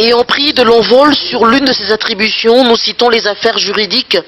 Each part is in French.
Ayant pris de l'envol sur l'une de ses attributions, nous citons les affaires juridiques,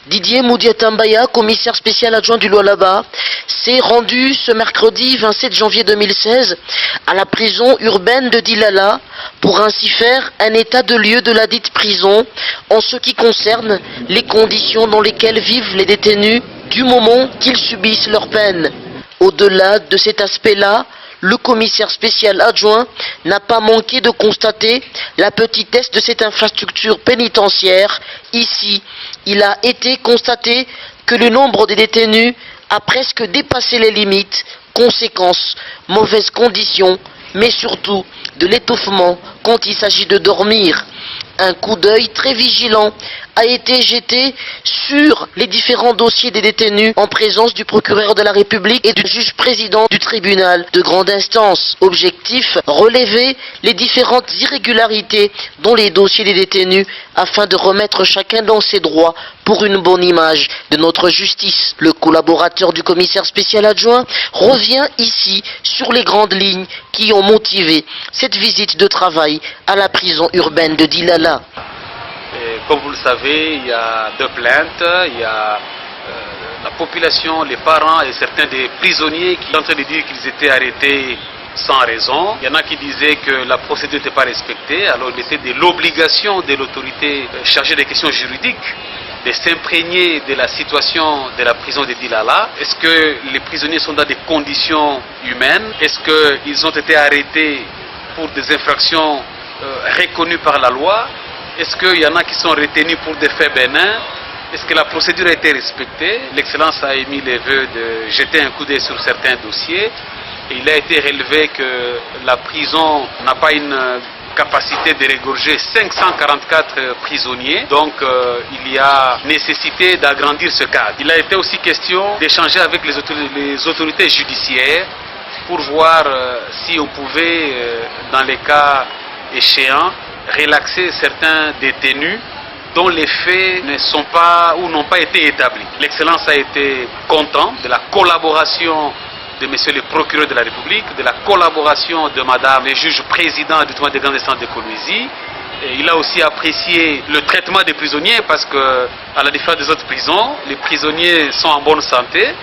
Didier Moudiatambaya, commissaire spécial adjoint du Lualaba, s'est rendu ce mercredi 27 janvier 2016 à la prison urbaine de Dilala pour ainsi faire un état de lieu de la dite prison en ce qui concerne les conditions dans lesquelles vivent les détenus du moment qu'ils subissent leur peine. Au-delà de cet aspect-là, le commissaire spécial adjoint n'a pas manqué de constater la petitesse de cette infrastructure pénitentiaire. Ici, il a été constaté que le nombre des détenus a presque dépassé les limites. Conséquence, mauvaises conditions, mais surtout de l'étouffement quand il s'agit de dormir. Un coup d'œil très vigilant a été jeté sur les différents dossiers des détenus en présence du procureur de la République et du juge président du tribunal de grande instance. Objectif, relever les différentes irrégularités dans les dossiers des détenus afin de remettre chacun dans ses droits pour une bonne image de notre justice. Le collaborateur du commissaire spécial adjoint revient ici sur les grandes lignes qui ont motivé cette visite de travail à la prison urbaine de Dilala. Comme vous le savez, il y a deux plaintes, il y a la population, les parents et certains des prisonniers qui sont en train de dire qu'ils étaient arrêtés sans raison. Il y en a qui disaient que la procédure n'était pas respectée, alors il était de l'obligation de l'autorité chargée des questions juridiques de s'imprégner de la situation de la prison de Dilala. Est-ce que les prisonniers sont dans des conditions humaines? Est-ce qu'ils ont été arrêtés pour des infractions reconnues par la loi? Est-ce qu'il y en a qui sont retenus pour des faits bénins? Est-ce que la procédure a été respectée? L'Excellence a émis les vœux de jeter un coup d'œil sur certains dossiers. Et il a été relevé que la prison n'a pas une capacité de régorger 544 prisonniers. Donc il y a nécessité d'agrandir ce cadre. Il a été aussi question d'échanger avec les autorités judiciaires pour voir si on pouvait, dans les cas échéants, relaxer certains détenus dont les faits ne sont pas ou n'ont pas été établis. L'Excellence a été content de la collaboration de monsieur le procureur de la République, de la collaboration de madame le juge président du tribunal de grande instance de Kolwezi. Il a aussi apprécié le traitement des prisonniers parce que, à la différence des autres prisons, les prisonniers sont en bonne santé,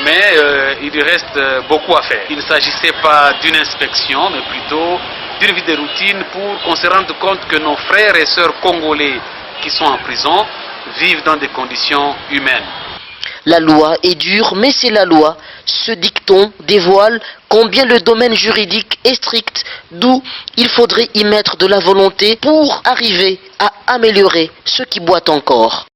mais il reste beaucoup à faire. Il ne s'agissait pas d'une inspection, mais plutôt d'une vie de routine pour qu'on se rende compte que nos frères et sœurs congolais qui sont en prison vivent dans des conditions humaines. La loi est dure, mais c'est la loi. Ce dicton dévoile combien le domaine juridique est strict, d'où il faudrait y mettre de la volonté pour arriver à améliorer ce qui boite encore.